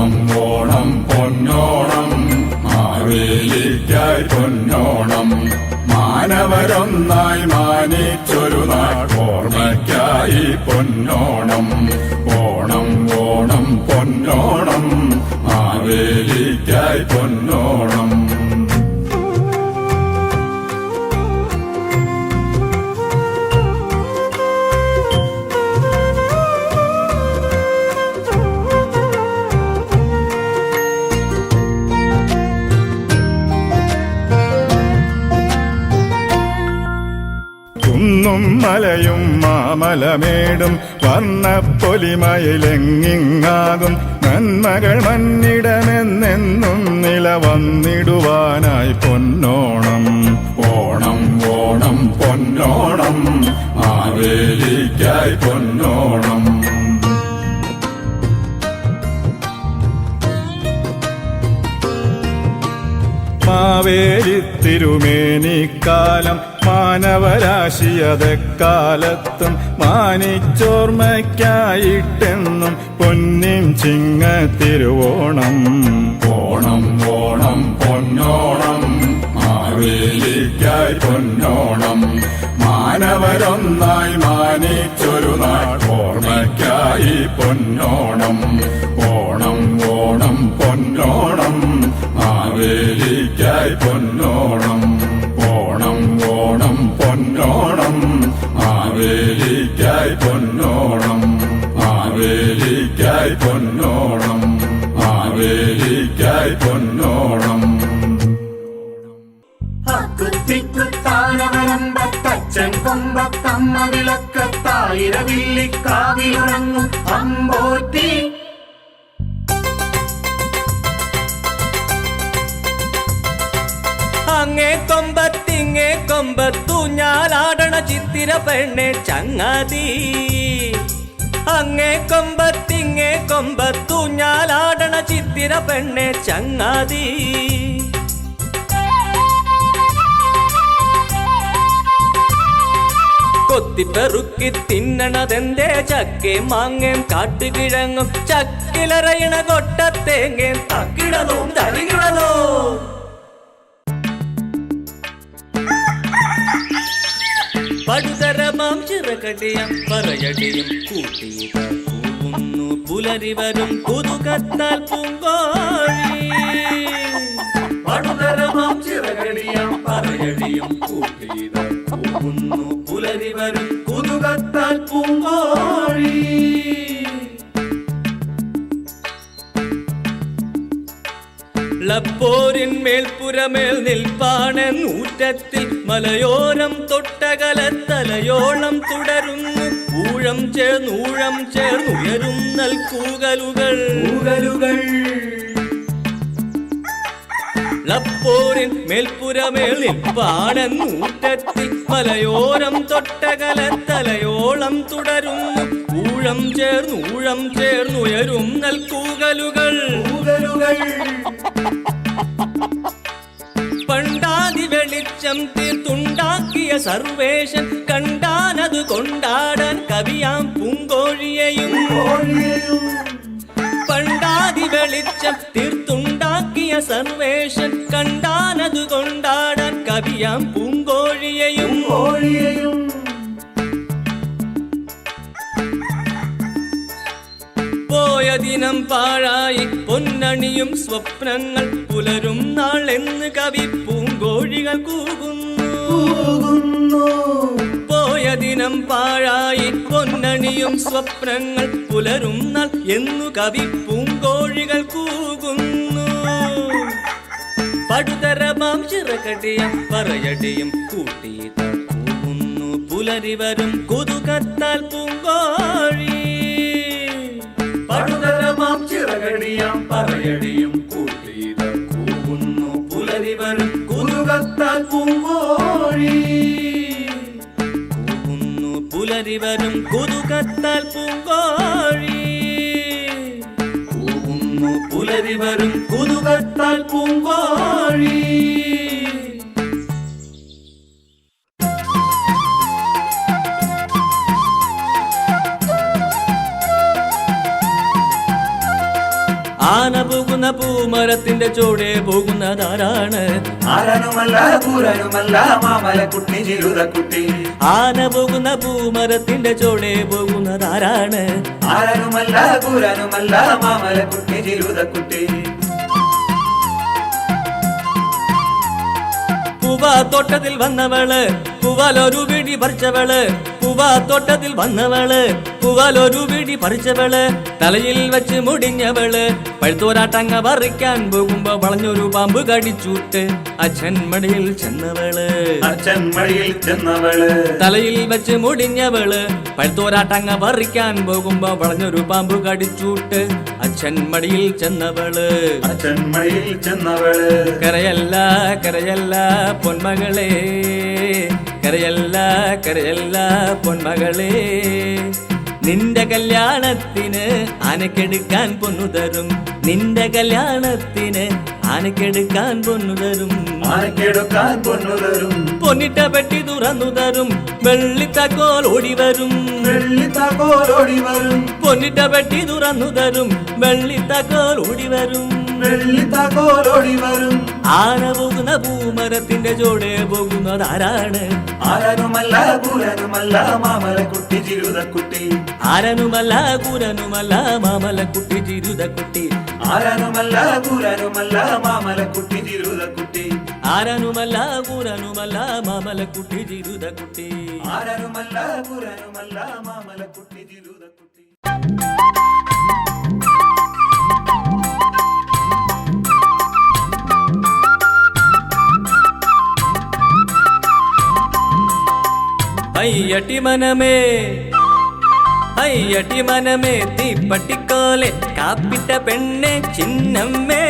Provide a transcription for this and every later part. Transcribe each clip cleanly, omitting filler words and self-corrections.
ഓണം ഓണം പൊന്നോണം മാവേലിക്കായി പൊന്നോണം മാനവരൊന്നായി മാനിച്ചൊരു നാട്ടോർമ്മയ്ക്കായി പൊന്നോണം ഓണം ഓണം പൊന്നോണം മാവേലിക്കായി പൊന്നോണം കുന്നും മലയും മാമലമേടും വർണ്ണപ്പൊലിമയിലെങ്ങിങ്ങാകും നന്മകൾ മന്നിടമെന്നെന്നും നിലവന്നിടുവാനായി പൊന്നോണം ഓണം ഓണം പൊന്നോണം മാവേലിക്കായി പൊന്നോണം മാവേലി തിരുമേനിക്കാലം മാനവരാശിയതെക്കാലത്തും മാനിച്ചോർമ്മയ്ക്കായിട്ടെന്നും പൊന്നിൻ ചിങ്ങ തിരുവോണം ഓണം ഓണം പൊന്നോണം മാവേലിക്കായി പൊന്നോണം മാനവരൊന്നായി മാനിച്ചൊരു നാട്ടോർമ്മയ്ക്കായി പൊന്നോണം ഓണം ഓണം പൊന്നോണം മാവേലിക്കായി പൊന്നോണം ഓണം ഓണം പൊന്നോണം മാവേലിക്കായി പൊന്നോണം മാവേലിക്കായി പൊന്നോണം മാവേലിക്കായി പൊന്നോണം കുത്താനവരമ്പത്തച്ഛൻ കൊമ്പത്തമ്മ വിളക്കത്തായിരവില്ലിക്കാവിലുറങ്ങും അമ്പോറ്റി അങ്ങേ കൊമ്പത്തിങ്ങേ കൊമ്പത്തൂഞ്ഞാലാടണ ചിത്തിര പെണ്ണെ ചങ്ങാതി അങ്ങേ കൊമ്പത്തിങ്ങേ കൊമ്പത്തൂഞ്ഞാലാടണ ചിത്തിര പെണ്ണെ ചങ്ങാതി കൊത്തിപ്പെറുക്കി തിന്നണതെന്തേ ചക്കയും മാങ്ങയും കാട്ടുകിഴങ്ങും ചക്കിലറയണ കൊട്ടത്തേങ്ങയും തക്കിടതും തരികിടതോ പടുതരമാം ചിറകടിയം പറയടിയും കൂട്ടിയിരുന്നു പുലരി വരും പുതുകത്താൽ പൂങ്കോഴി പടുതരമാം ചിറകടിയം പറയടിയും കൂട്ടിയിരുന്നു പുലരി വരും പുതുകത്താൽ പൂങ്കോഴി ളപ്പോരിൻ മേൽപ്പുരമേൽ നിൽപ്പാണെൻ ഊറ്റത്തിൽ മലയോരം തൊട്ടകലത്തലയോളം തുടരുന്നു ഊഴം ചേർന്നുയരുന്നൽ കൂകലുകൾ ളപ്പോരിൻ മേൽപ്പുരമേൽ നിൽപ്പാണെൻ ഊറ്റത്തിൽ മലയോരം തൊട്ടകലത്തലയോളം തുടരുന്നു ഊഴം ചേർന്നുയരുന്നൽ കൂകലുകൾ പണ്ടാതി വെളിച്ചം തീർത്തുണ്ടാക്കിയ സർവേശൻ കണ്ടാനത് കൊണ്ടാടാൻ കവിയാം പൂങ്കോഴിയെയും പണ്ടാതി വെളിച്ചം തീർത്തുണ്ടാക്കിയ സർവേശൻ കണ്ടാനത് കൊണ്ടാടാൻ കവിയാം പൂങ്കോഴിയെയും പോയ ദിനം പാഴായി പൊന്നണിയും സ്വപ്നങ്ങൾ പുലരും നാളെന്ന് കവി പൂങ്കോഴികൾ കൂകുന്നു പോയ ദിനം പാഴായി പൊന്നണിയും സ്വപ്നങ്ങൾ പുലരും നാൾ എന്നു കവി പൂങ്കോഴികൾ കൂകുന്നു പടുതരമാം ചിറകടിയും പറയടിയും കൂട്ടിയിട്ട് കൂകുന്നു പുലരി വരും കുതുകത്താൽ പൂങ്കോഴി പടുതരമാം ചിറകടിയാം പറയടിയും കൂട്ടിയിട്ട് കൂകുന്നു പുലരി വരും കുതുകത്താൽ പൂങ്കോഴി കൂകുന്നു പുലരി വരും കുതുകത്താൽ പൂങ്കോഴി കൂകുന്നു പുലരി വരും കുതുകത്താൽ പൂങ്കോഴി ആന പോകുന്ന പൂമരത്തിന്റെ ചോടെ പോകുന്നതാരാണ്? ആരനുമല്ല കൂരനുമല്ല മാമലക്കുട്ടി ചിരുതക്കുട്ടി. ആന പോകുന്ന പൂമരത്തിന്റെ ചോടെ പോകുന്നതാരാണ്? ആരനുമല്ല കൂരനുമല്ല മാമലക്കുട്ടി ചിരുതക്കുട്ടി. പൂവാത്തോട്ടത്തിൽ വന്നവള് പൂവാലൊരു പിടി പറിച്ചവള്. പൂവാത്തോട്ടത്തിൽ വന്നവള് പൂവാലൊരു പിടി പറിച്ചവള്. തലയിൽ വെച്ച് മുടിഞ്ഞവള് പഴുത്തോരാട്ടങ്ങ പറിക്കാൻ പോകുമ്പോ വളഞ്ഞൊരു പാമ്പ് കടിച്ചൂട്ട് അച്ഛൻ മടിയിൽ ചെന്നവള്. അച്ഛൻ മടിയിൽ ചെന്നവള്. തലയിൽ വെച്ച് മുടിഞ്ഞവള് പഴുത്തോരാട്ടങ്ങ പറിക്കാൻ പോകുമ്പോ വളഞ്ഞൊരു പാമ്പ് കടിച്ചൂട്ട് അച്ഛൻ മടിയിൽ ചെന്നവള്. അച്ഛൻ മടിയിൽ ചെന്നവള്. കരയല്ല കരയല്ല പൊന്മകളെ, കരയല്ല കരയല്ല പൊന്മകളെ. നിന്റെ കല്യാണത്തിന് ആനക്കെടുക്കാൻ പൊന്നു തരും. നിന്റെ കല്യാണത്തിന് ആനക്കെടുക്കാൻ പൊന്നു തരും. ആനക്കെടുക്കാൻ പൊന്നു തരും. പൊന്നിട്ട പെട്ടി തുറന്നു തരും. വെള്ളിത്തക്കോൽ ഓടി വരും. വെള്ളിത്താക്കോൽ ഓടി വരും. പൊന്നിട്ട പെട്ടി തുറന്നു തരും. വെള്ളിത്തക്കോൽ ഓടി വരും. വെള്ളിത്താക്കോൽ ഓടി വരും. ആന പോകുന്ന പൂമരത്തിന്റെ ചോടെ പോകുന്നതാരാണ്? ആരനുമല്ല കൂരനുമല്ല മാമലക്കുട്ടി ചിരുതക്കുട്ടി. ആരനുമല്ല കൂരനുമല്ല മാമലക്കുട്ടി ചിരുതക്കുട്ടി. ആരനുമല്ല കൂരനുമല്ല മാമലക്കുട്ടി ചിരുതക്കുട്ടി. ആരനുമല്ല കൂരനുമല്ല മാമലക്കുട്ടി ചിരുതക്കുട്ടി. ആരനുമല്ല കൂരനുമല്ല മാമലക്കുട്ടി ചിരുതക്കുട്ടി. അയ്യട്ടി മനമേ അയ്യട്ടി മനമേ തീപ്പട്ടിക്കോലെ കാപ്പിട്ട പെണ്ണെ ചിന്നമ്മേ.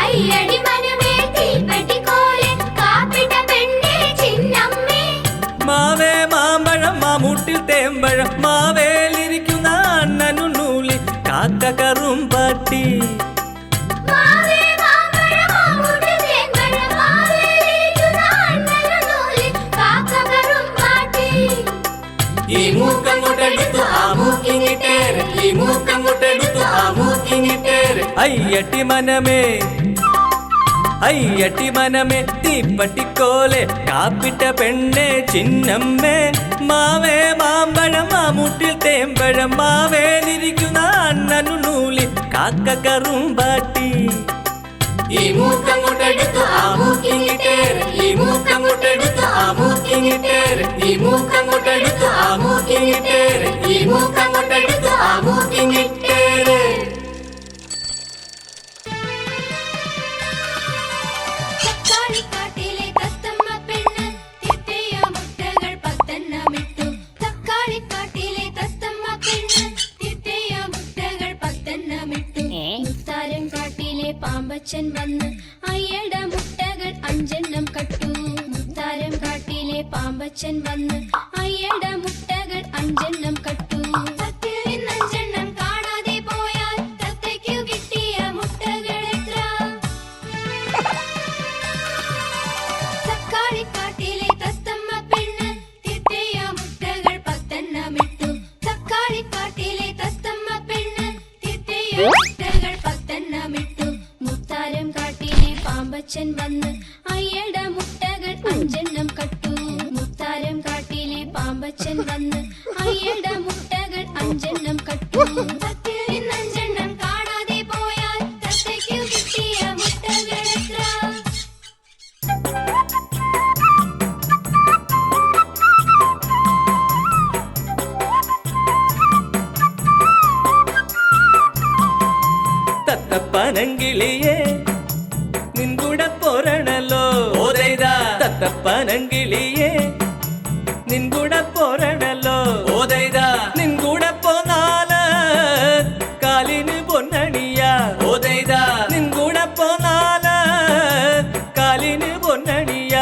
അയ്യടി മനമേ തീപ്പട്ടിക്കോലെ കാപ്പിട്ട പെണ്ണേ ചിന്നമ്മേ. മാവേ മാമ്പഴം മാമൂട്ടിൽ തേമ്പഴം മാവേലിരിക്കുന്ന അണ്ണനു നൂലി കാക്ക കറുമ്പാട്ടി. മാവേ മാമ്പഴം മാമൂട്ടിൽ തേമ്പഴം മാവേലിരിക്കുന്ന അണ്ണനു നൂലിൽ കാക്ക കറുമ്പാട്ടി. ഈ മൂക്കങ്ങോട്ടെടുത്തു ആ മൂക്കിങ്ങിട്ടേര്, ഈ മൂക്കങ്ങോട്ടെടുത്തു ആ മൂക്കിങ്ങിട്ടേര്. അയ്യട്ടി മനമേ അയ്യട്ടി മനമേ തീപ്പട്ടിക്കോലെ കാപ്പിട്ട പെണ്ണെ ചിന്നമ്മേ. മാവേ മാമ്പഴം മാമൂട്ടിൽ തേമ്പഴം മാവേലിരിക്കുന്ന അണ്ണനു നൂലി കാക്ക കറുമ്പാട്ടി. ഈ മൂക്കങ്ങോട്ടെടുത്തു ആ മൂക്കിങ്ങിട്ടേര്, ഈ മൂക്കങ്ങോട്ടെടുത്തു ആ മൂക്കിങ്ങിട്ടേര്, ഈ മൂക്കങ്ങോട്ടെടുത്തു ആ മൂക്കിങ്ങിട്ടേര്, ഈ മൂക്കങ്ങോട്ടെടുത്തു ആ മൂക്കിങ്ങിട്ടേര്. തക്കാളിക്കാട്ടിലെ തത്തമ്മ പെണ്ണ് തിത്തയ മുട്ടകൾ 10 തക്കാളിക്കാട്ടിലെ തത്തമ്മ പെണ്ണ് തിത്തയ മുട്ടകൾ 10 മുത്താരം കാട്ടിലെ പാമ്പച്ചൻ വന്ന് അയ്യട മുട്ടകൾ 5 കട്ടു. മുത്താരം കാട്ടിലെ പാമ്പച്ചൻ വന്ന് അയ്യട മുട്ടകൾ 5 കട്ടു. തത്തിൽ നിന്ന് 5 കാണാതെ പോയാൽ തത്തയ്ക്കു കിട്ടിയ മുട്ടകൾ എത്ര? തക്കാളിക്കാട്ടിലെ തത്തമ്മ പെണ്ണ് തിത്തയ മുട്ടകൾ 10 തക്കാളിക്കാട്ടിലെ തത്തമ്മ പെണ്ണ് തിത്തയ മുട്ടകൾ 10 മുത്താരം കാട്ടിലെ പാമ്പച്ചൻ വന്ന് അയ്യട മുട്ടകൾ 5 കട്ടു. മുത്താരം കാട്ടിലെ പാമ്പച്ചൻ വന്ന് അയ്യട മുട്ടകൾ 5 കട്ടു. തത്തിൽ നിന്ന് 5 കാണാതെ പോയാൽ തത്തയ്ക്കു കിട്ടിയ മുട്ടകൾ എത്ര? തത്തപ്പനങ്കിളിയേ നിൻകൂടെ പോരണല്ലോ ഓതൈതാ. തത്തപ്പനങ്കിളിയേ നിൻകൂടെ പോരണല്ലോ ഓതൈതാ. നിൻകൂടെ പോന്നാല് കാലിന് പൊന്നണിയ ഓതൈതാ. നിൻകൂടെ പോന്നാല് കാലിന് പൊന്നണിയ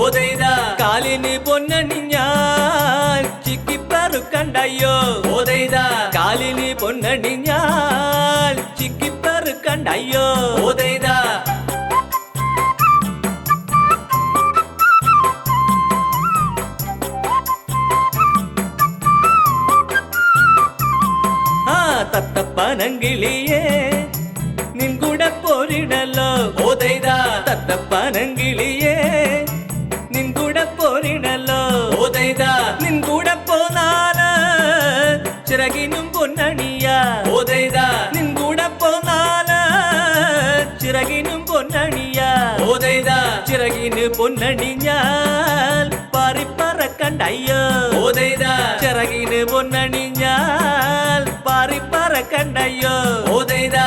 ഓതൈതാ. കാലിന് പൊന്നണിഞ്ഞാൽ ചിക്കിപ്പറുക്കണ്ടയ്യോ ഓതൈതാ. കാലിന് പൊന്നണിഞ്ഞാൽ ചിക്കിപ്പറുക്കണ്ടയ്യോ ഓതൈതാ. ആ തത്തപ്പനങ്കിളിയേ നിൻ കൂടെ പോരിടല്ലോ ഓതൈതാ തത്തപ്പനങ്കിളിയേ നിൻ കൂടെ പോരിടല്ലോ ഓതൈതാ നിൻ കൂടെ പോന്നാല് ചിറകിനും പൊന്നണിയ ഓതൈതാ നിൻ കൂടെ പോന്നാല് ചിറകിനും പൊന്നണിയ ഓതൈതാ ചിറകിന് പൊന്നണിഞ്ഞാൽ പാറിപ്പറക്കണ്ടയ്യോ ഓതൈതാ ചിറകിന് പൊന്നണിഞ്ഞാൽ പാറിപ്പറക്കണ്ടയ്യോ ഓതൈതാ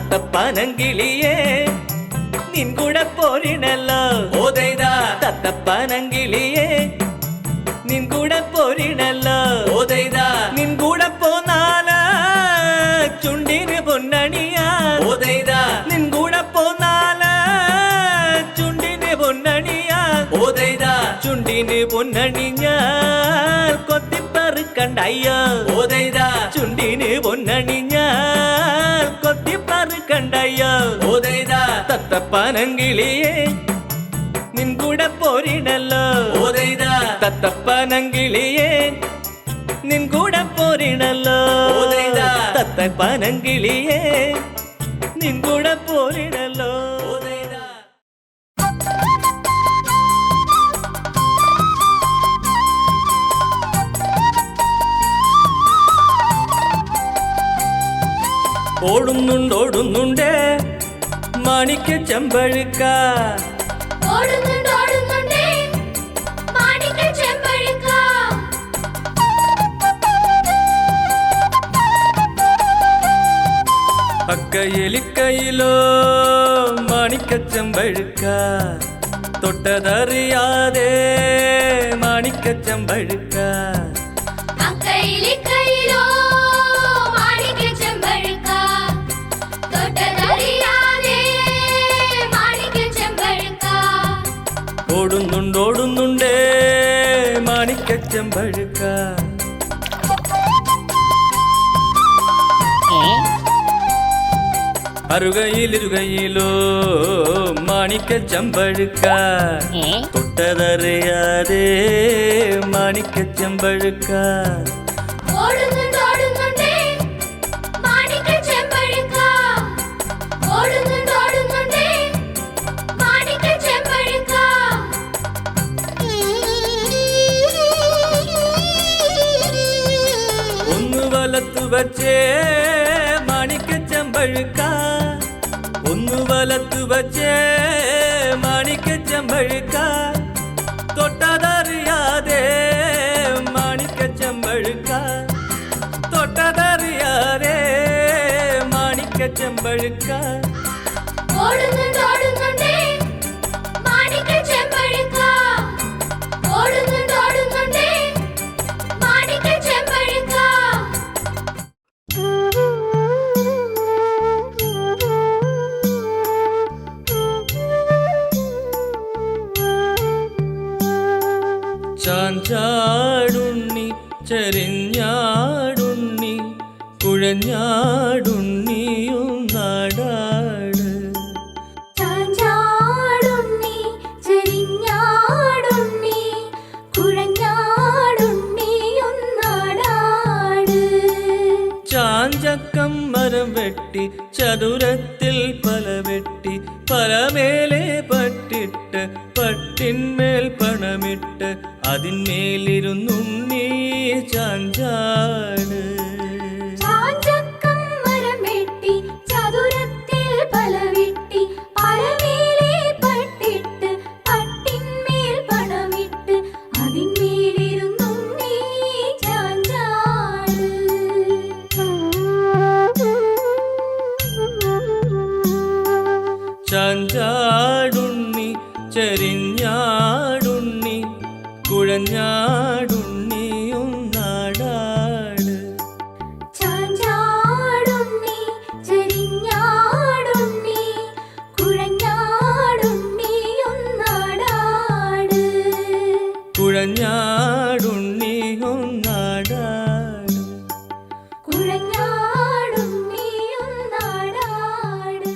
തത്തപ്പനങ്കിളിയേ നിൻ കൂടെ പോരിടല്ലോ ഓതൈതാ തത്തപ്പനങ്കിളിയേ നിൻ കൂടെ പോരിടല്ലോ ഓതൈതാ നിൻ കൂടെ പോന്നാല് ചുണ്ടിന് പൊന്നണിയാ ഓതൈതാ നിൻ കൂടെ പോന്നാല് ചുണ്ടിന് പൊന്നണിയാ ഓതൈതാ ചുണ്ടിന് പൊന്നണിഞ്ഞാൽ കൊത്തിപ്പറുക്കണ്ടയ്യോ ഓതൈതാ ചുണ്ടിന് പൊന്നണിഞ്ഞാൽ കൊത്തിപ്പറുക്കണ്ടയ്യോ ഓതൈതാ തത്തപ്പനങ്കിളിയേ നിൻ കൂടെ പോരിടല്ലോ ഓതൈതാ തത്തപ്പനങ്കിളിയേ നിൻ കൂടെ പോരിടല്ലോ ഓതൈതാ തത്തപ്പനങ്കിളിയേ നിൻ കൂടെ പോരിടല്ലോ ഓതൈതാ ഓടുന്നുണ്ടോടുന്നുണ്ടേ മാണിക്ക ചെമ്പഴുക്ക ഓടുന്നുണ്ടോടുന്നുണ്ടേ മാണിക്ക ചെമ്പഴുക്ക അക്കയിലിക്കയിലോ മാണിക്ക ചെമ്പഴുക്ക തൊട്ടതറിയാതെ മാണിക്ക ചെമ്പഴുക്ക അക്കയിലിക്കയിലോ മാണിക്ക ചെമ്പഴുക്ക തൊട്ടതറിയാതെ മാണിക്ക ചെമ്പഴുക്ക ഓടുന്നുണ്ടോടുന്നുണ്ടേ മാണിക്ക ചെമ്പഴുക്ക അറുകയിലിരുകയിലോ മാണിക്ക ചെമ്പഴുക്ക തൊട്ടതറിയാതെ മാണിക്ക ചെമ്പഴുക്ക ഓടുന്നുണ്ടോടുന്നുണ്ടേ മാണിക്ക ചെമ്പഴുക്ക ഓടുന്നുണ്ടോടുന്നുണ്ടേ മാണിക്ക ചെമ്പഴുക്ക ഒന്ന് വലത്തു വച്ചേ മാണിക്ക ചെമ്പഴുക്ക ഒന്ന് വലത്തു വച്ചേ മാണിക്ക ചെമ്പഴുക്ക തൊട്ടതറിയാതെ മാണിക്ക ചെമ്പഴുക്ക തൊട്ടതറിയാതെ മാണിക്ക ചെമ്പഴുക്ക ഓടുന്നുണ്ടോടുന്നുണ്ടേ മാണിക്ക ചെമ്പഴുക്ക ഓടുന്നുണ്ടോടുന്നുണ്ടേ മാണിക്ക ചെമ്പഴുക്ക ചാഞ്ചാടുണ്ണി ചെരിഞ്ഞാടുണ്ണി കുഴഞ്ഞാടുണ്ണിയും നാടാട് ചാഞ്ചാടുണ്ണി ചെരിഞ്ഞാടുണ്ണി കുഴഞ്ഞാടുണ്ണിയൊന്നാടാട് ചാഞ്ചക്കം മരം വെട്ടി ചതുരത്തിൽ പല വെട്ടി പലമേലെ പട്ടിട്ട് പട്ടിന്മേൽ പണമിട്ട് അതിന്മേലിരുന്നുണ്ണി ചാഞ്ചാട് ചാഞ്ചക്കം മരം വെട്ടി ചതുരത്തിൽ പല വെട്ടി പലമേലെ പട്ടിട്ട് പട്ടിന്മേൽ പണമിട്ട് അതിന്മേലിരുന്നുണ്ണി ചാഞ്ചാട് ചാഞ്ചാടുണ്ണി ചെരിഞ്ഞാടുണ്ണി കുഴഞ്ഞാടുണ്ണിയും നാടാട് ചാഞ്ചാടുണ്ണി ചെരിഞ്ഞാടുണ്ണി കുഴഞ്ഞാടുണ്ണിയൊന്നാടാട് കുഴഞ്ഞാടുണ്ണിയും നാടാട് കുഴഞ്ഞാടുണ്ണിയൊന്നാടാട്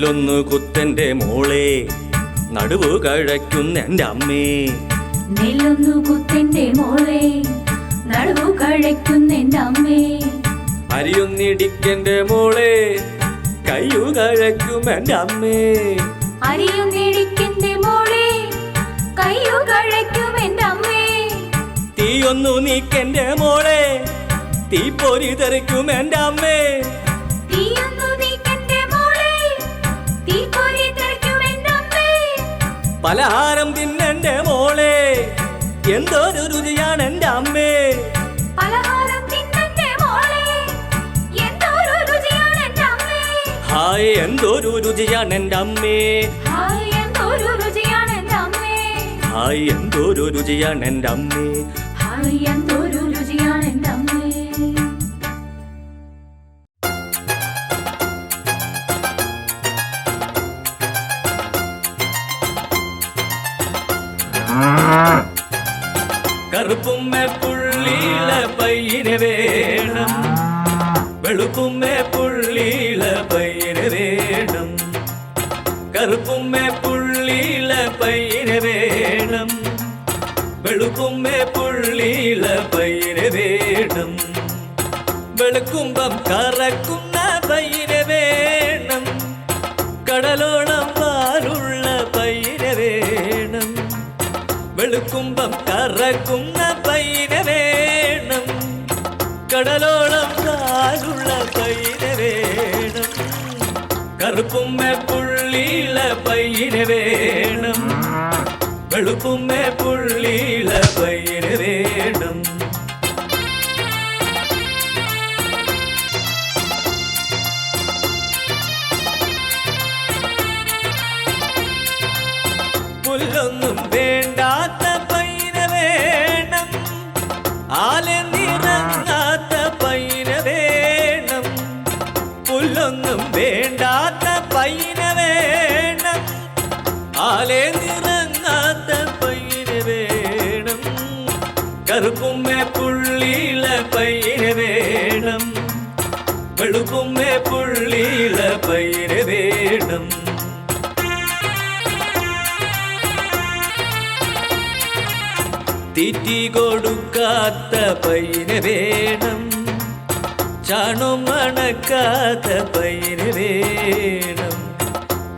നെല്ലൊന്നു കുത്തന്റെ മോളെ നടുവു കഴയ്ക്കുന്നെന്റെ അമ്മേ. നെല്ലൊന്നു കുത്തന്റെ മോളെ നടുവു കഴയ്ക്കുന്നെന്റെ അമ്മേ. അരിയൊന്നിടിക്കന്റെ മോളെ കയ്യു കഴയ്ക്കുമെന്റെ അമ്മേ. അരിയൊന്നിടിക്കന്റെ മോളെ കയ്യു കഴയ്ക്കുമെന്റെ അമ്മേ. തീയൊന്നു നീക്കെന്റെ മോളെ തീപ്പൊരി തെറിക്കുമെന്റെ അമ്മേ. തീയൊന്നു നീക്കന്റെ മോളെ തീപ്പൊരി തെറിക്കുമെന്റെ അമ്മേ. പലഹാരം തിന്നെന്റെ മോളെ എന്തൊരു രുചിയാണ് എന്റെ അമ്മേ. പലഹാരം തിന്നന്റെ മോളെ എന്തൊരു രുചിയാണ് എന്റെ അമ്മേ. ഹായ് എന്തൊരു രുചിയാണ് എന്റെ അമ്മേ. ഹായ് എന്തൊരു രുചിയാണ് എന്റെ അമ്മേ. ഹായ് എന്തൊരു രുചിയാണ് എന്റെ അമ്മേ. ഹായ് എന്തൊരു രുചിയാണ് എന്റെ അമ്മേ. കറുപ്പുമ്മ പുള്ളിയില പയ്യന് വേണം, വെളുപ്പുമ്മ പുള്ളിയില പയ്യന് വേണം. കറുപ്പുമ്മ പുള്ളിയില പയ്യന് വേണം, വെളുപ്പുമ്മ പുള്ളിയില പയ്യന് വേണം. വെളുക്കുമ്പം കറക്കുന്ന പയ്യന് വേണം, കടലോളം പാലുള്ള പയ്യന് വേണം. വെളുക്കുമ്പം കറക്കുന്ന പയ്യന് വേണം, കടലോളം പാലുള്ള പയ്യന് വേണം. കറുപ്പുമ്മ പുള്ളിയില പയ്യന് വേണം, വെളുപ്പുമ്മ പുള്ളിയില പയ്യന് വേണം. പുല്ലൊന്നും വേണ്ടാത്ത പയ്യന് വേണം, ആലെ നിറങ്ങാത്ത പയ്യന് വേണം. പുല്ലൊന്നും വേണ്ടാത്ത പയ്യന് വേണം, ആലെ നിറങ്ങാത്ത പയ്യന് വേണം. കറുപ്പുമ്മ പുള്ളിയില പയ്യന് വേണം, വെളുപ്പുമ്മ പുള്ളിയില പയ്യന് വേണം. തീറ്റി കൊടുക്കാത്ത പയ്യന് വേണം, ചാണും മണക്കാത്ത പയ്യന് വേണം.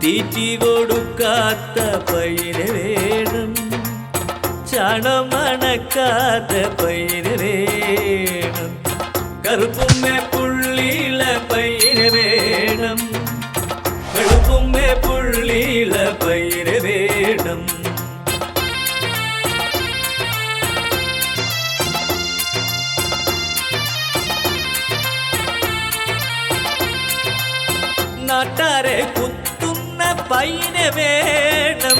തീറ്റി കൊടുക്കാത്ത പയ്യന് വേണം, ചാണും മണക്കാത്ത പയ്യന് വേണം. കറുപ്പുമ്മ പുള്ളിയില പയ്യന് വേണം, വെളുപ്പുമ്മ പുള്ളിയില പയ്യന് വേണം. നാട്ടാരെ കുത്തുന്ന പയ്യന് വേണം,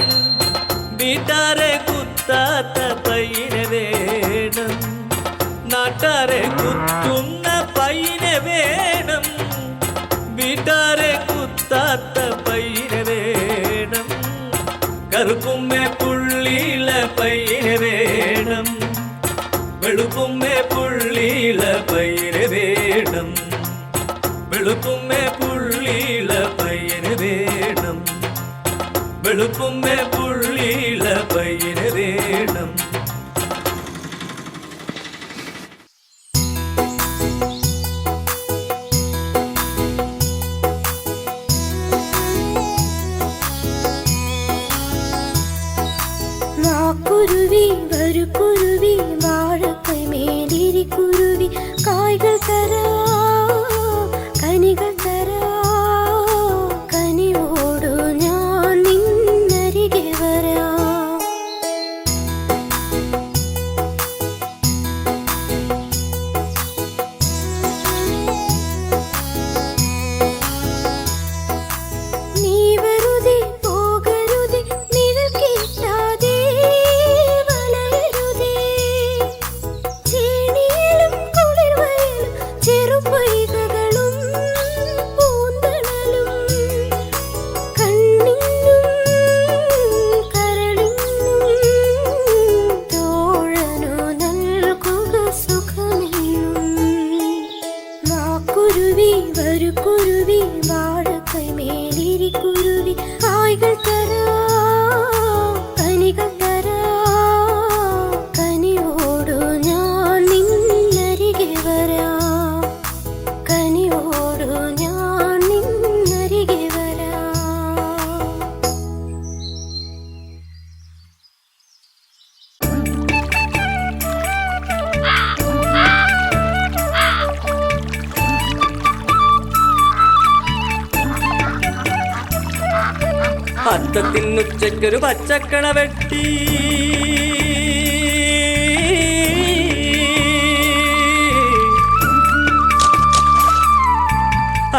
വീട്ടാരെ കുത്താത്ത പയ്യന് വേണം. നാട്ടാരെ കുത്തുന്ന പയ്യന് വേണം, വീട്ടാരെ കുത്താത്ത പയ്യന് വേണം. കറുപ്പുമ്മ പുള്ളിയില പയ്യന് വേണം, വെളുപ്പുമ്മ പുള്ളിയില പയ്യന് വേണം. വെളുപ്പുമ്മ പുള്ളിയില പയ്യന് വേണം, വെളുപ്പുമ്മ പുള്ളിയില പയ്യന് വേണം. വാക്കുരുവി വരു കുരുവി വാഴക്കൈ മേലിരി കുരുവി കായ്കൾ തരാ കനികൾ തരാ കനിവോടു ഞാൻ നിന്നരികെ വരാ. നീ വരുതേ പോകരുതേ നിഴൽ കിട്ടാതെ വലയരുതേ. ചേണിയിലും കുളിർവയലും ചെറു അത്തത്തിനുച്ചയ്ക്കൊരു പച്ചക്കണ വെട്ടി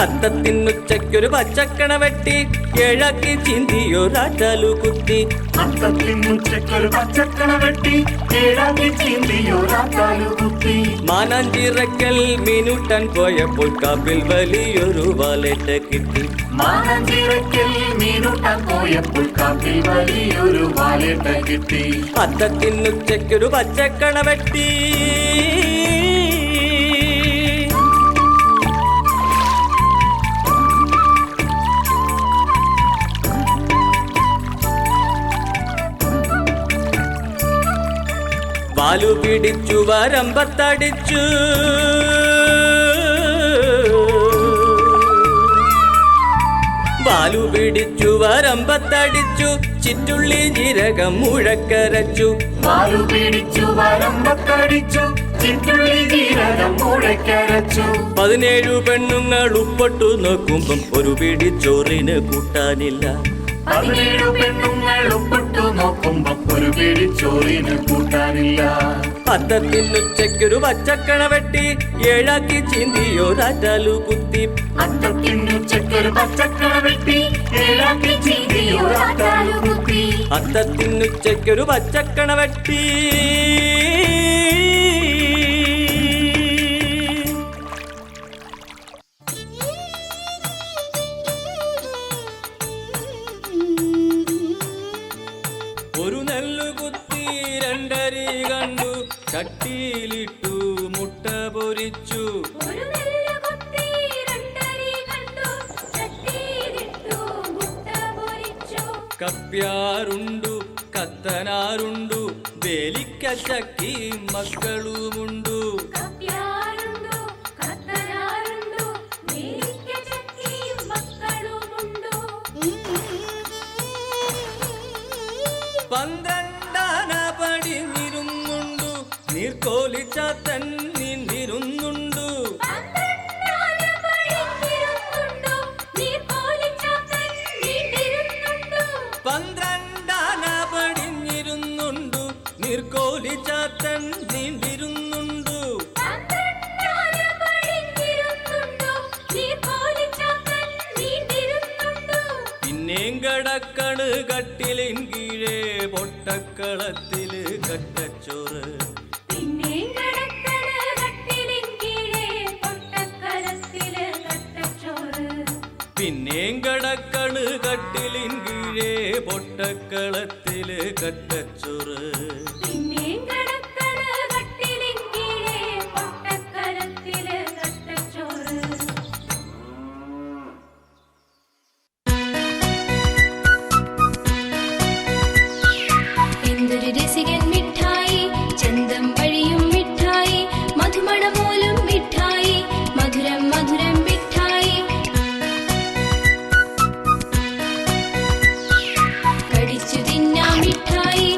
അത്തത്തിനുച്ചയ്ക്കൊരു പച്ചക്കണ വെട്ടി കിഴക്കി ചിന്തിയൊരാറ്റാലു കുത്തി അത്തത്തിനുച്ചയ്ക്കൊരു പച്ചക്കണ വെട്ടി ഏഴാക്കി ചിന്തിയൊരാക്കാലു കുത്തി മാനാഞ്ചിറക്കൽ മീനൂട്ടാൻ പോയപ്പോൾ കാപ്പിൽ വലിയൊരു വാലേറ്റ കിട്ടി മാനാഞ്ചിറക്കൽ മീനൂട്ടാൻ പോയപ്പോൾ കാപ്പിൽ വലിയൊരു വാലേട്ട കിട്ടി അത്തത്തിനുച്ചയ്ക്കൊരു പച്ചക്കണ വെട്ടി വാലു പിടിച്ചു വരമ്പത്തടിച്ചു വാലു പിടിച്ചു വരമ്പത്തടിച്ചു ചിറ്റുള്ളി ജീരകം മുഴക്കരച്ചു വാലു പിടിച്ചു വരമ്പത്തടിച്ചു ചിറ്റുള്ളി ജീരകം മുഴക്കരച്ചു 17 പെണ്ണുങ്ങൾ ഉപ്പൊട്ടു നോക്കുമ്പം ഒരു പിടി ചോറിന് കൂട്ടാനില്ല 17 പെണ്ണുങ്ങൾ ഉപ്പിട്ടു നോക്കുമ്പോ ഒരു പിടി ചോറിന് കൂട്ടാനില്ല അത്തത്തിനുച്ചയ്ക്കൊരു പച്ചക്കണ വെട്ടി ഏഴാക്കി ചിന്തിയൊരാറ്റാലു കുത്തി അത്തത്തിനുച്ചയ്ക്കൊരു പച്ചക്കണ വെട്ടി ഏഴാക്കി ചിന്തിയൊരാക്കാലു കുത്തി അത്തത്തിനുച്ചയ്ക്കൊരു പച്ചക്കണ വെട്ടി ഒരു നെല്ലു കുത്തി രണ്ടരി കണ്ടു ചട്ടിയിലിട്ടു മുട്ട പൊരിച്ചു കപ്പ്യാറുണ്ടു കത്തനാറുണ്ടു വേലിക്കച്ചക്കി മക്കളുമുണ്ടു പന്ത്രണ്ടാന പടിഞ്ഞിരുന്നുണ്ടു നീർക്കോലിച്ചാത്തൻ നീണ്ടിരുന്നുണ്ടു പന്ത്രണ്ടാന പടിഞ്ഞിരുന്നുണ്ടു നീർക്കോലിച്ചാത്തൻ നീണ്ടിരുന്നുണ്ടു പിന്നെയും കടക്കണ് കട്ടിലിൻ കീഴേ പൊട്ടക്കളത്തില് കട്ടച്ചോറ് പിന്നെയും കടക്കണ് കട്ടിലിൻ കീഴേ പൊട്ടക്കളത്തില് കട്ടച്ചോറ് എന്തൊരു രസികൻ മിഠായി ചന്തം വഴിയും മിഠായി മധുമണമോലും മിഠായി മധുരം മധുരം മിഠായി കടിച്ചു തിന്നാം മിഠായി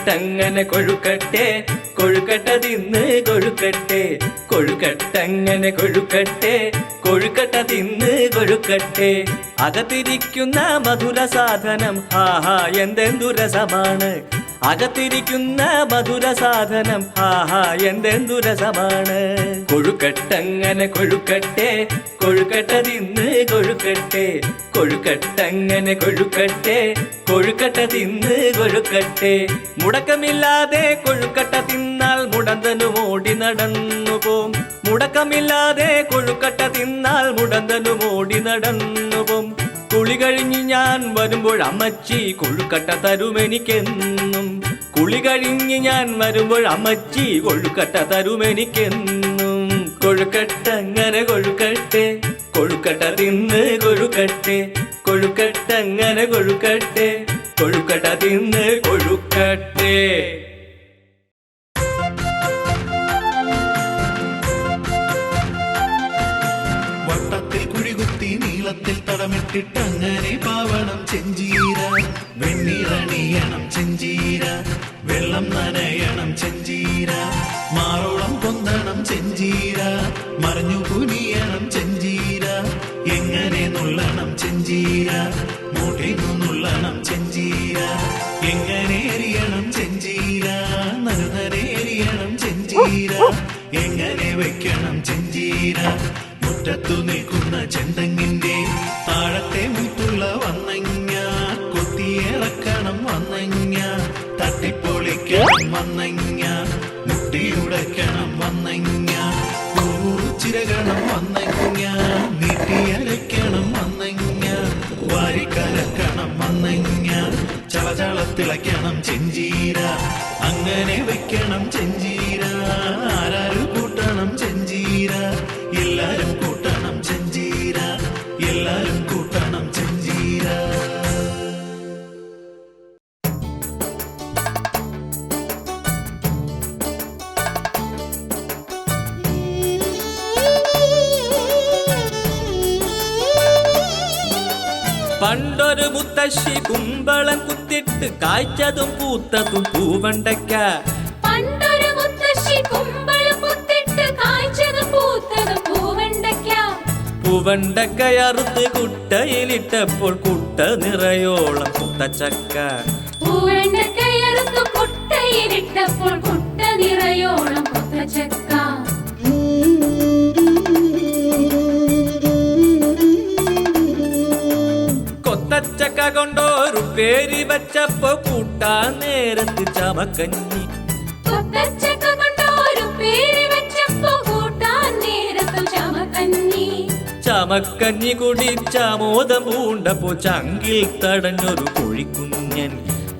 കൊഴുക്കട്ടങ്ങനെ കൊഴുക്കട്ടെ കൊഴുക്കട്ട തിന്ന് കൊഴുക്കട്ടെ കൊഴുക്കട്ടങ്ങനെ കൊഴുക്കട്ടെ കൊഴുക്കട്ട തിന്ന് കൊഴുക്കട്ടെ അകത്തിരിക്കുന്ന മധുര സാധനം ഹാഹാ എന്തെന്തു രസമാണ് അകത്തിരിക്കുന്ന മധുര സാധനം ഹാഹാ എന്തെന്തു രസമാണ് കൊഴുക്കട്ടങ്ങനെ കൊഴുക്കട്ടെ കൊഴുക്കട്ട തിന്ന് കൊഴുക്കട്ടെ കൊഴുക്കട്ടങ്ങനെ കൊഴുക്കട്ടെ കൊഴുക്കട്ട തിന്ന് കൊഴുക്കട്ടെ മുടക്കമില്ലാതെ കൊഴുക്കട്ട തിന്നാൽ മുടന്തനും ഓടി നടന്നു പോം മുടക്കമില്ലാതെ കൊഴുക്കട്ട തിന്നാൽ മുടന്തനും ഓടി നടന്നു പോം കുളി കഴിഞ്ഞ് ഞാൻ വരുമ്പോൾ അമ്മച്ചി കൊഴുക്കട്ട തരുമെനിക്കെന്നും കുളി കഴിഞ്ഞ് ഞാൻ വരുമ്പോൾ അമ്മച്ചി കൊഴുക്കട്ട തരുമെനിക്കെന്നും കൊഴുക്കട്ടങ്ങനെ കൊഴുക്കട്ടെ കൊഴുക്കട്ട തിന്ന് കൊഴുക്കട്ടെ കൊഴുക്കട്ടങ്ങനെ കൊഴുക്കട്ടെ കൊഴുക്കട്ട തിന്ന് കൊഴുക്കട്ടെ. വട്ടത്തിൽ കുഴികുത്തി നീളത്തിൽ തടമിട്ടിട്ടങ്ങനെ പാവണം ചെഞ്ചീര വെണ്ണീറണിയണം ചെഞ്ചീര വെള്ളം നനയണം ചെഞ്ചീര മാറോളം പൊന്തണം ചെഞ്ചീര മറിഞ്ഞു കുനിയണം ചെഞ്ചീര എങ്ങനെ നുള്ളണം ചെഞ്ചീര മൂട്ടിന്നു നുള്ളണം ചെഞ്ചീര എങ്ങനെ എറിയണം ചെഞ്ചീര നനുനരേറിയണം ചെഞ്ചീര എങ്ങനെ വെക്കണം ചെഞ്ചീര മുറ്റത്തു നിൽക്കുന്ന ചെന്തങ്ങിന്റെ താഴത്തെ മുത്തുള്ള വന്നങ്ങ കൊത്തിയിറക്കണം വന്നങ്ങ തട്ടിപ്പൊളിക്കണം വന്നങ്ങ മുട്ടിയുടക്കണം വന്നങ്ങ ചിരകണം വന്നങ്ങ നീട്ടിയരക്കണം വന്നങ്ങ വാരിക്കലക്കണം വന്നങ്ങ ചളചളത്തിളയ്ക്കണം ചെഞ്ചീര അങ്ങനെ വെക്കണം ചെഞ്ചീര ആരാരും കൂട്ടണം ചെഞ്ചീര എല്ലാരും കൂട്ടണം ചെഞ്ചീര എല്ലാരും കൂട്ടണം ചെഞ്ചീര. പണ്ടൊരു മുത്തശ്ശി കുമ്പളം കുത്തിട്ട് കായ്ച്ചതും പൂത്തതും പൂവണ്ടയ്ക്ക പണ്ടൊരു മുത്തശ്ശി കുമ്പളം കുത്തിട്ട് കായ്ച്ചതും പൂത്തതും പൂവണ്ടയ്ക്ക പൂവണ്ടക്കയറുത്ത് കുട്ടയിലിട്ടപ്പോൾ കുട്ട നിറയോളം കുത്തച്ചക്ക പൂവണ്ടക്കയറുത്ത് കുട്ടയിലിട്ടപ്പോൾ കുട്ട നിറയോളം കുത്തച്ചക്ക കൊത്തച്ചക്ക കൊണ്ടൊരു പേര് വച്ചപ്പോ കൂട്ടാൻ നേരത്ത് ചമക്കഞ്ഞി കൊത്തച്ചക്ക കൊണ്ടൊരു പേര് വെച്ചപ്പോ കൂട്ടാൻ നേരത്തു ചമക്കഞ്ഞി ചമക്കഞ്ഞി കുടിച്ച മോദം പൂണ്ടപ്പോ ചങ്കിൽ തടഞ്ഞൊരു കോഴിക്കുഞ്ഞൻ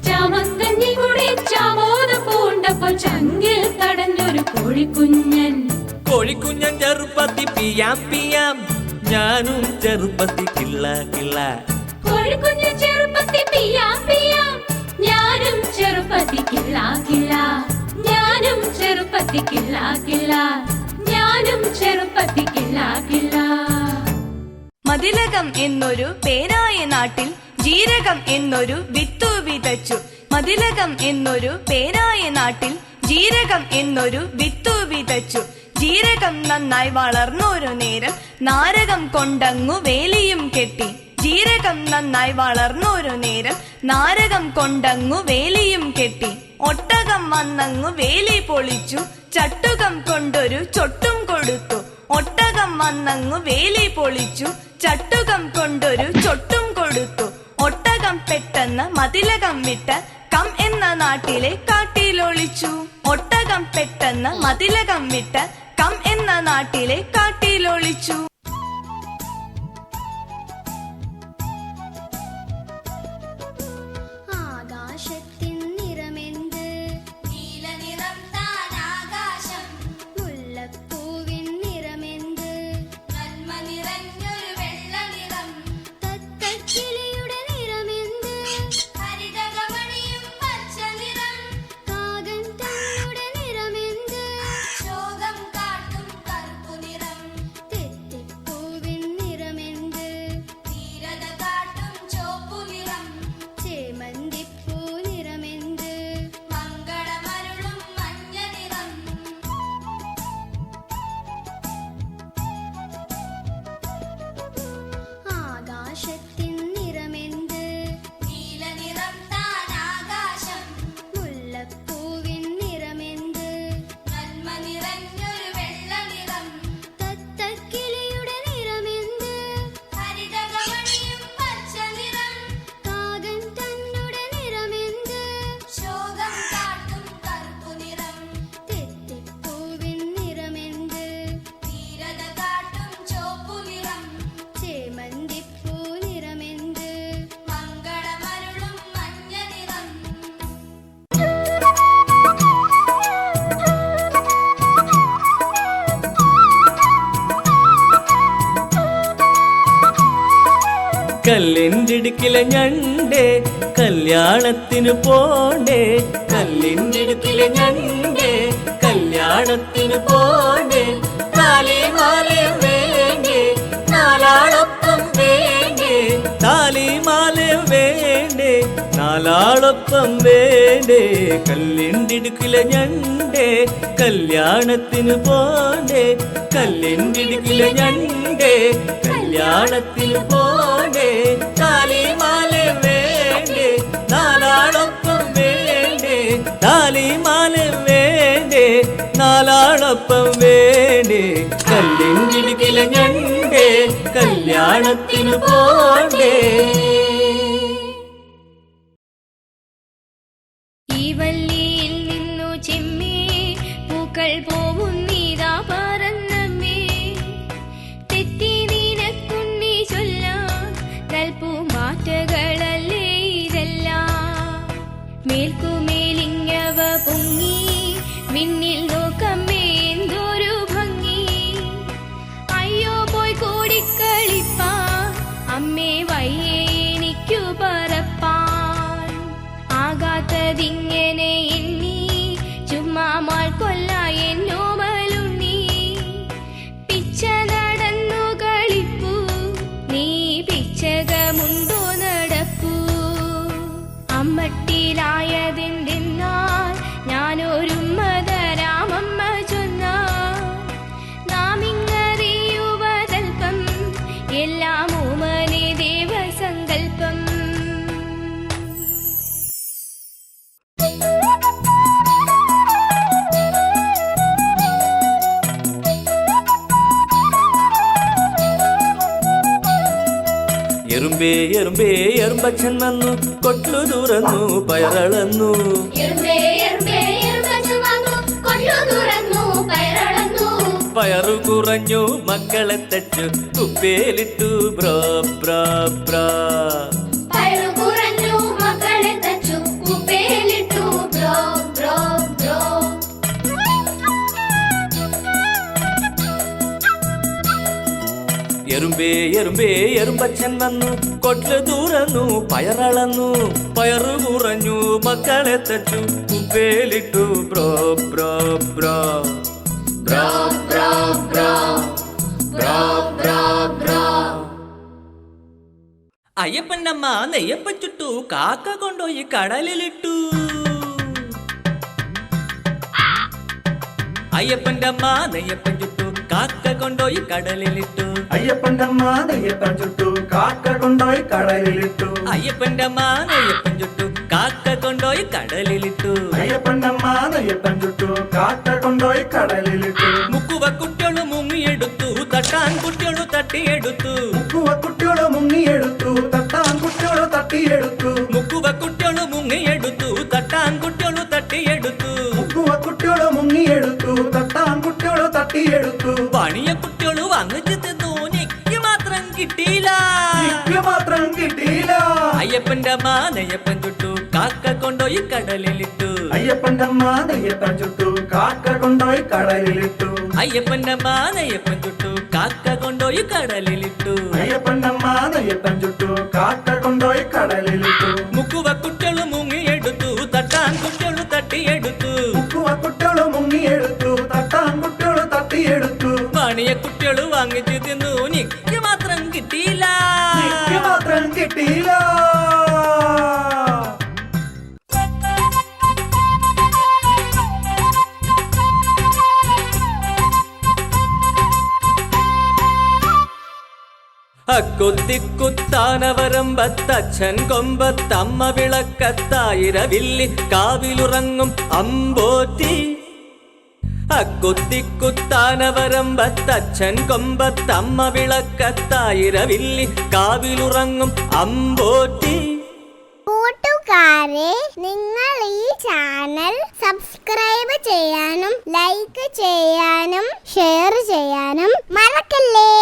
ചമക്കഞ്ഞി കുടിച്ച മോദം പൂണ്ടപ്പോ ചങ്കിൽ തടഞ്ഞൊരു കോഴിക്കുഞ്ഞൻ കോഴിക്കുഞ്ഞൻ ചെറുപ്പത്തി പിയാം പിയാം ഞാനും ചെറുപ്പത്തി കിള്ള കിള്ള കോഴിക്കുഞ്ഞൻ ചെറുപ്പത്തി പിയാം പിയാം ഞാനും ചെറുപ്പത്തി കിള്ള കിള്ള ഞാനും ചെറുപ്പത്തി കിള്ള കിള്ള ഞാനും ചെറുപ്പത്തി കിള്ള കിള്ള. മതിലകം എന്നൊരു പേരായ നാട്ടിൽ ജീരകം എന്നൊരു വിത്തു വിതച്ചു. മതിലകം എന്നൊരു പേരായ നാട്ടിൽ ജീരകം എന്നൊരു വിത്തു വിതച്ചു. ജീരകം നന്നായി വളർന്നൊരു നേരം നാരകം കൊണ്ടങ്ങു വേലിയും കെട്ടി. ജീരകം നന്നായി വളർന്നൊരു നേരം നാരകം കൊണ്ടങ്ങു വേലിയും കെട്ടി. ഒട്ടകം വന്നങ്ങു വേലി പൊളിച്ചു ചട്ടുകം കൊണ്ടൊരു ചൊട്ടും കൊടുത്തു. ഒട്ടകം വന്നങ്ങു വേലി പൊളിച്ചു ചട്ടുകം കൊണ്ടൊരു ചൊട്ടും കൊടുത്തു. ഒട്ടകം പെട്ടെന്ന് മതിലകം വിട്ട് കം എന്ന നാട്ടിലെ കാട്ടിലൊളിച്ചു. ഒട്ടകം പെട്ടെന്ന് മതിലകം വിട്ട് കം എന്ന നാട്ടിലെ കാട്ടിലൊളിച്ചു. ആകാശത്തിൻ നിറമെന്ത് നീലനിറം താനാകാശം. മുല്ലപ്പൂവിൻ നിറമെന്ത് നന്മ നിറഞ്ഞൊരു വെള്ള നിറം. തത്തക്കിളിയുടെ നിറമെന്ത് ഹരിതകമണിയും പച്ച നിറം. കാകൻ തങ്ങളുടെ നിറമെന്ത് ശോകം കാട്ടും കറുപ്പു നിറം. തെറ്റിപ്പോ കല്ലിൻ്റെ ഞണ്ടേ കല്യാണത്തിന് പോണ്ടേ, കല്ലിൻ്റെ ഞണ്ടേ കല്യാണത്തിന് പോണ്ടേ, താലിമാലയും വേണ്ടേ നാലാളൊപ്പം വേണ്ടേ, താലിമാലയും വേണ്ടേ നാലാളൊപ്പം വേണ്ടേ, കല്ലിൻ്റെ ഞണ്ടേ കല്യാണത്തിന് പോണ്ടേ, കല്ലിൻ്റെ ഞണ്ടേ കല്യാണത്തിന് പോണ്ടേ, താലിമാലയും വേണ്ടേ നാലാളൊപ്പം വേണ്ടേ, താലിമാലയും വേണ്ടേ നാലാളൊപ്പം വേണ്ടേ, കല്ലിൻ്റെ ഞണ്ടേ കല്യാണത്തിന് പോണ്ടേ. ഈ വല്ലിയിൽ നിന്നു ചെമ്മേ പൂക്കൾ പോവുന്നീതാ പറന്നമ്മേ, തെറ്റി നിനക്കുണ്ണി ചൊല്ലാൻ നൽപൂമാറ്റകളല്ലേ ഇതെല്ലാം, മേൽക്കുമേലിങ്ങവ പൊങ്ങി വിണ്ണിൽ നോക്കമ്മേ എന്തൊരു ഭംഗി, അയ്യോ പോയി കൂടിക്കളിപ്പാൻ അമ്മേ വയ്യേ എനിക്കു പറപ്പാൻ, ആകാത്തതിങ്ങനെ എണ്ണി ചുമ്മാമാൾ കൊല്ല എന്നോമലുണ്ണി, പിച്ച നടന്നു കളിപ്പൂ നീ പിച്ചകമുണ്ടോ നടപ്പൂ, അമ്മട്ടിലായതെന്തെന്നാൽ ഞാനൊരുമ്മതരാമമ്മ ചൊന്നാൽ, നാം ഇങ്ങറിയുവതൽപ്പം എല്ലാം ഓമനെ ദേവസങ്കൽപ്പം. എറുമ്പേ എറുമ്പേ എറുമ്പച്ഛൻ വന്നു കൊട്ടു തുറന്നു പയറളന്നു, പയറു കുറഞ്ഞു മക്കളെ തച്ചു കുപ്പേലിട്ടു ബ്രോ ബ്രോ ബ്രോ, എറുമ്പേ എറുമ്പേ എറുമ്പച്ഛൻ വന്നു കൊട്ടു തുറന്നു പയറളന്നു, പയറു കുറഞ്ഞു മക്കളെ തച്ചു കുപ്പേലിട്ടു ബ്രോ ബ്രോ ബ്രോ ബ്രോ ബ്രോ ബ്രോ ബ്രോ ബ്രോ ബ്രോ. അയ്യപ്പൻ്റെ അമ്മ നെയ്യപ്പൻ ചുട്ടു കാക്ക കൊണ്ടുപോയി കടലിലിട്ടു, അയ്യപ്പൻ്റെ അമ്മ നെയ്യപ്പൻ ചുട്ടു കാക്ക കൊണ്ടുപോയി കടലിലിട്ടു, അയ്യപ്പൻ്റെ അമ്മ നെയ്യപ്പൻ ചുട്ടു കാക്ക കൊണ്ടുപോയി കടലിലിട്ടു, അയ്യപ്പൻ്റെ അമ്മ നെയ്യപ്പൻ ചുട്ടു കാക്ക കൊണ്ടുപോയി കടലിലിട്ടു, അയ്യപ്പൻ്റെ അമ്മ നെയ്യപ്പൻ ചുട്ടു കാക്ക കൊണ്ടുപോയി കടലിലിട്ടു, മുക്കുവ കുട്ടിയോള് മുങ്ങിയെടുത്തു തട്ടാൻ കുട്ടിയോളു തട്ടിയെടുത്തു, മുക്കുവ കുട്ടിയോള് മുങ്ങിയെടുത്തു തട്ടാൻ കുട്ടിയോള് തട്ടിയെടുത്തു, മുക്കുവ കുട്ടിയോളു മുങ്ങിയെടുത്തു തട്ടാൻ കുട്ടിയോളു തട്ടിയെടുത്തു, മുക്കുവ കുട്ടിയോള് മുങ്ങിയെടുത്തു തട്ടാൻ കുട്ടിയോള് തട്ടിയെടുത്തു, പണിയ കുട്ടിയോളു വാങ്ങിച്ചു തിന്നു എനിക്ക് മാത്രം കിട്ടിയില്ല, എനിക്ക് മാത്രം കിട്ടിയില്ല, അയ്യപ്പൻ്റെ അമ്മ നെയ്യപ്പൻ ചുട്ടു കാക്ക കൊണ്ടുപോയി കടലിലിട്ടു, അയ്യപ്പൻ്റെ അമ്മ നെയ്യപ്പൻ ചുട്ടു കാക്ക കൊണ്ടുപോയി കടലിലിട്ടു, അയ്യപ്പൻ്റെ അമ്മ നെയ്യപ്പൻ ചുട്ടു കാക്ക കൊണ്ടുപോയി കടലിലിട്ടു, അയ്യപ്പൻ്റെ അമ്മ നെയ്യപ്പൻ ചുട്ടു കാക്ക കൊണ്ടുപോയി കടലിലിട്ടു, മുക്കുവ കുട്ടിയോളു മുങ്ങിയെടുത്തു തട്ടാൻ കുട്ടിയോളു തട്ടിയെടുത്തു, മുക്കുവ കുട്ടിയോള് മുങ്ങിയെടുത്തു തട്ടാൻ കുട്ടിയോള് തട്ടിയെടുത്തു, പണിയ കുട്ടിയോളു വാങ്ങിച്ചു തിന്നു എനിക്ക് മാത്രം കിട്ടിയില്ല, എനിക്ക് മാത്രം കിട്ടിയില്ല. അക്കൊത്തിക്കുത്താനവരമ്പത്തച്ഛൻ കൊമ്പത്തമ്മ വിളക്കത്തായിരവില്ലി കാവിലുറങ്ങും അമ്പോറ്റി, അക്കൊത്തിക്കുത്താനവരമ്പത്തച്ഛൻ കൊമ്പത്തമ്മ വിളക്കത്തായിരവില്ലി കാവിലുറങ്ങും അമ്പോറ്റി. കൂട്ടുകാരെ, നിങ്ങൾ ഈ ചാനൽ സബ്സ്ക്രൈബ് ചെയ്യാനും ലൈക്ക് ചെയ്യാനും ഷെയർ ചെയ്യാനും മറക്കല്ലേ.